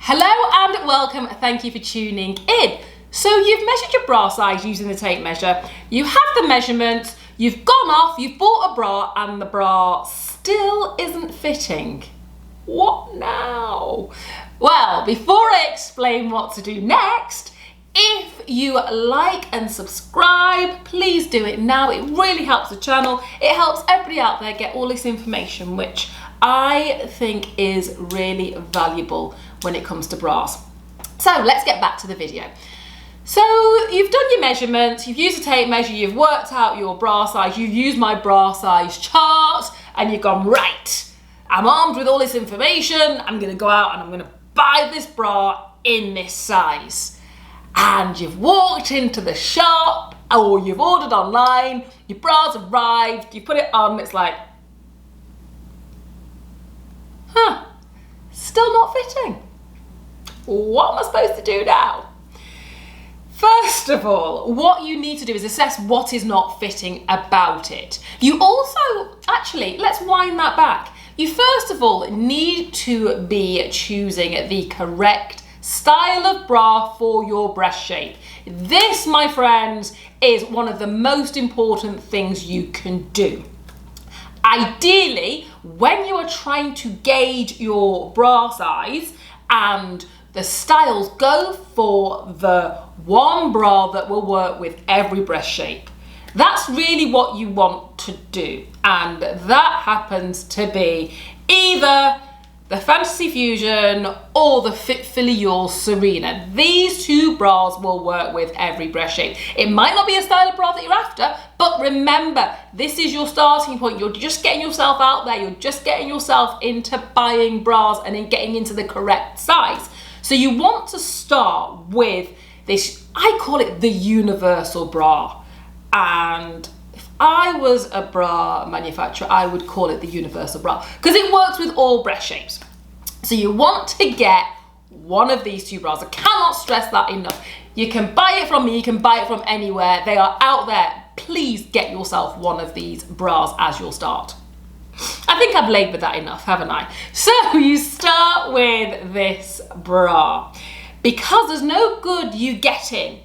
Hello and welcome, thank you for tuning in. So you've measured your bra size using the tape measure, you have the measurement, you've gone off, you've bought a bra and the bra still isn't fitting. What now? Well, before I explain what to do next, if you like and subscribe, please do it now. It really helps the channel. It helps everybody out there get all this information, which I think is really valuable when it comes to bras. So let's get back to the video. So you've done your measurements, you've used a tape measure, you've worked out your bra size, you've used my bra size chart, and you've gone, right, I'm armed with all this information, I'm gonna go out and I'm gonna buy this bra in this size. And you've walked into the shop, or you've ordered online, your bra's arrived, you put it on, it's like, still not fitting. What am I supposed to do now? First of all, what you need to do is assess what is not fitting about it. You also, actually, let's wind that back. You first of all need to be choosing the correct style of bra for your breast shape. This, my friends, is one of the most important things you can do. Ideally, when you are trying to gauge your bra size and the styles, go for the one bra that will work with every breast shape. That's really what you want to do. And that happens to be either the Fantasy Fusion or the Fit-Filial Serena. These two bras will work with every breast shape. It might not be a style of bra that you're after, but remember, this is your starting point. You're just getting yourself out there. You're just getting yourself into buying bras and then getting into the correct size. So you want to start with this, I call it the universal bra. And if I was a bra manufacturer, I would call it the universal bra because it works with all breast shapes. So you want to get one of these two bras. I cannot stress that enough. You can buy it from me, you can buy it from anywhere. They are out there. Please get yourself one of these bras as your start. I think I've laboured that enough, haven't I? So you start with this bra because there's no good you getting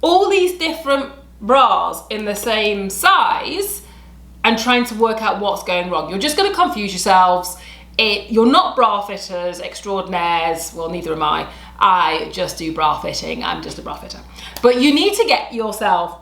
all these different bras in the same size and trying to work out what's going wrong. You're just going to confuse yourselves. You're not bra fitters extraordinaires. Well, neither am I. I just do bra fitting. I'm just a bra fitter. But you need to get yourself,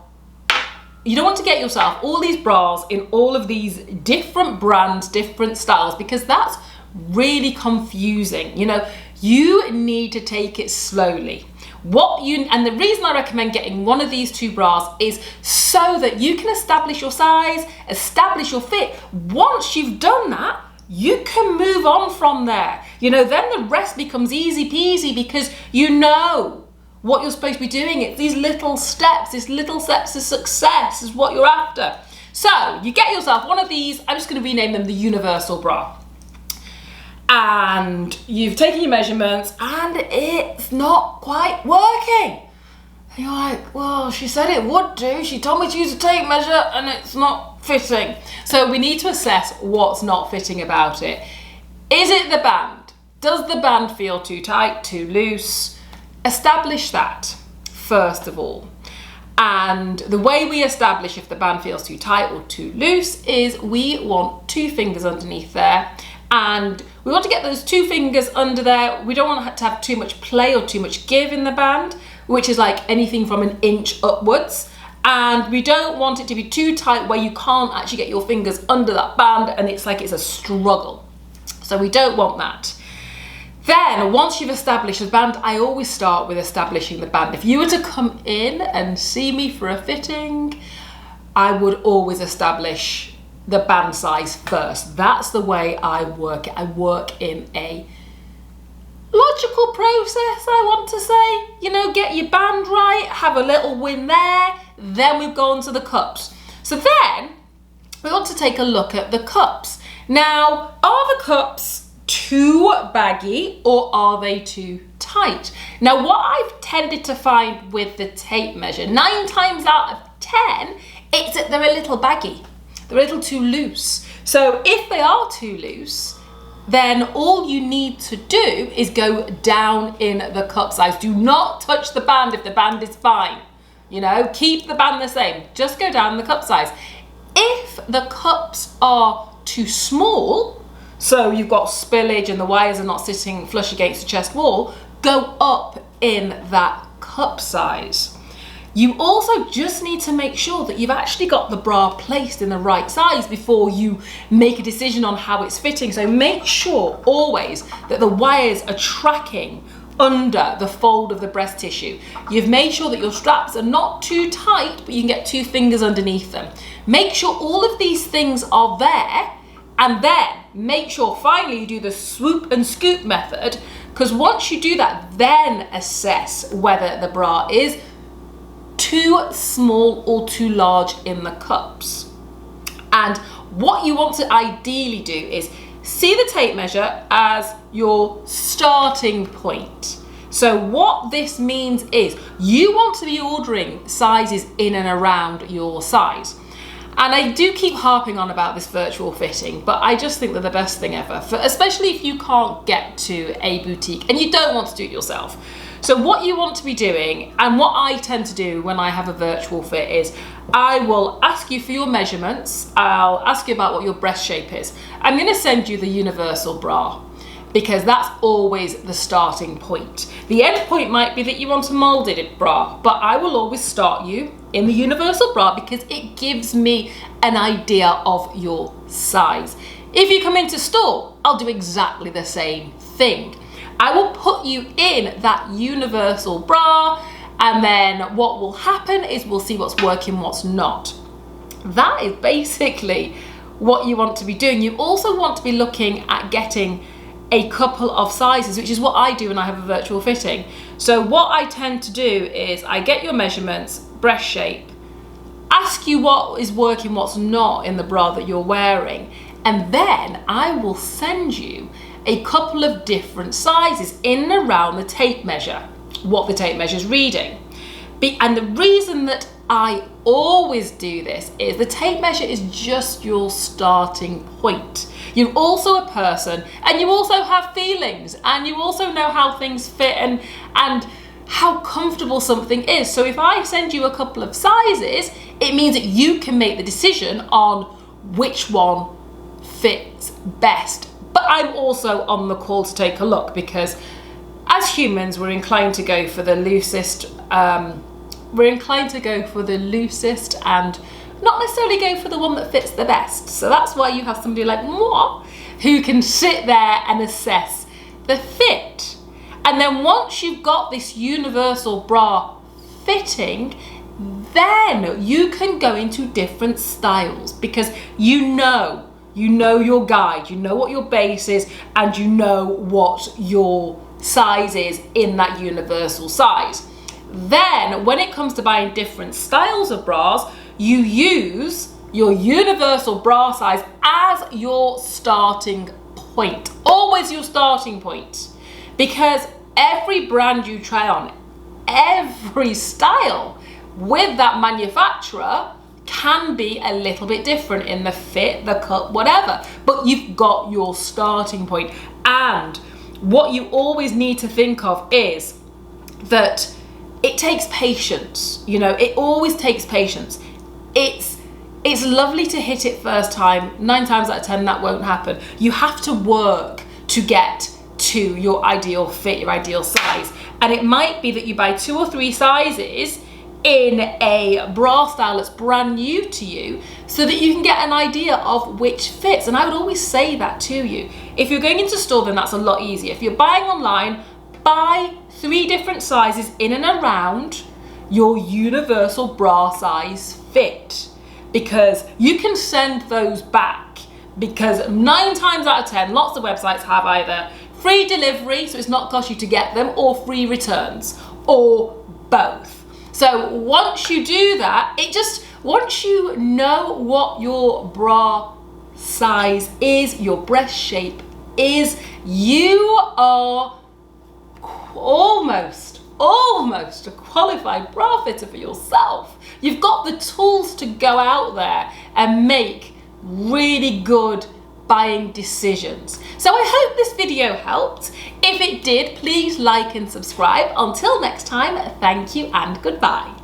you don't want to get yourself all these bras in all of these different brands, different styles, because that's really confusing. You know, you need to take it slowly. And the reason I recommend getting one of these two bras is so that you can establish your size, establish your fit. Once you've done that, you can move on from there. You know, then the rest becomes easy peasy because you know what you're supposed to be doing. It's these little steps to success is what you're after. So you get yourself one of these, I'm just going to rename them the universal bra. And you've taken your measurements and it's not quite working. And you're like, well, she said it would do. She told me to use a tape measure and it's not fitting. So we need to assess what's not fitting about it. Is it the band? Does the band feel too tight, too loose? Establish that first of all. And the way we establish if the band feels too tight or too loose is we want two fingers underneath there. And we want to get those two fingers under there. We don't want to have too much play or too much give in the band, which is like anything from an inch upwards. And we don't want it to be too tight where you can't actually get your fingers under that band and it's like it's a struggle. So we don't want that. Then, once you've established the band, I always start with establishing the band. If you were to come in and see me for a fitting, I would always establish the band size first. That's the way I work it. I work in a logical process, I want to say. You know, get your band right, have a little win there, then we've gone to the cups. So then, we want to take a look at the cups. Now, are the cups too baggy or are they too tight? Now, what I've tended to find with the tape measure, 9 times out of 10, it's that they're a little baggy. They're a little too loose. So if they are too loose, then all you need to do is go down in the cup size. Do not touch the band if the band is fine. You know, keep the band the same. Just go down the cup size. If the cups are too small, so you've got spillage and the wires are not sitting flush against the chest wall, go up in that cup size. You also just need to make sure that you've actually got the bra placed in the right size before you make a decision on how it's fitting. So make sure always that the wires are tracking under the fold of the breast tissue. You've made sure that your straps are not too tight, but you can get 2 fingers underneath them. Make sure all of these things are there, and then make sure finally you do the swoop and scoop method, because once you do that, then assess whether the bra is too small or too large in the cups. And what you want to ideally do is see the tape measure as your starting point. So what this means is you want to be ordering sizes in and around your size. And I do keep harping on about this virtual fitting, but I just think they're the best thing ever, especially if you can't get to a boutique and you don't want to do it yourself. So what you want to be doing, and what I tend to do when I have a virtual fit, is I will ask you for your measurements. I'll ask you about what your breast shape is. I'm going to send you the universal bra, because that's always the starting point. The end point might be that you want a molded bra, but I will always start you in the universal bra because it gives me an idea of your size. If you come into store, I'll do exactly the same thing. I will put you in that universal bra, and then what will happen is we'll see what's working, what's not. That is basically what you want to be doing. You also want to be looking at getting a couple of sizes, which is what I do when I have a virtual fitting. So what I tend to do is I get your measurements, breast shape, ask you what is working, what's not in the bra that you're wearing, and then I will send you a couple of different sizes in and around the tape measure, what the tape measure is reading. And the reason that I always do this is the tape measure is just your starting point. You're also a person, and you also have feelings, and you also know how things fit and how comfortable something is. So if I send you a couple of sizes, it means that you can make the decision on which one fits best. But I'm also on the call to take a look, because as humans, we're inclined to go for the loosest. And not necessarily go for the one that fits the best. So that's why you have somebody like moi who can sit there and assess the fit. And then once you've got this universal bra fitting, then you can go into different styles, because you know your guide, you know what your base is, and you know what your size is in that universal size. Then when it comes to buying different styles of bras, you use your universal bra size as your starting point. Always your starting point. Because every brand you try on, every style with that manufacturer can be a little bit different in the fit, the cut, whatever. But you've got your starting point. And what you always need to think of is that it takes patience. You know, it always takes patience. It's lovely to hit it first time. 9 times out of 10, that won't happen. You have to work to get to your ideal fit, your ideal size. And it might be that you buy 2 or 3 sizes in a bra style that's brand new to you, so that you can get an idea of which fits. And I would always say that to you. If you're going into store, then that's a lot easier. If you're buying online, buy 3 different sizes in and around your universal bra size fit, because you can send those back, because 9 times out of 10, lots of websites have either free delivery, so it's not cost you to get them, or free returns, or both. So once you do that, once you know what your bra size is, your breast shape is, you are almost a qualified bra fitter for yourself. You've got the tools to go out there and make really good buying decisions. So I hope this video helped. If it did, please like and subscribe. Until next time, thank you and goodbye.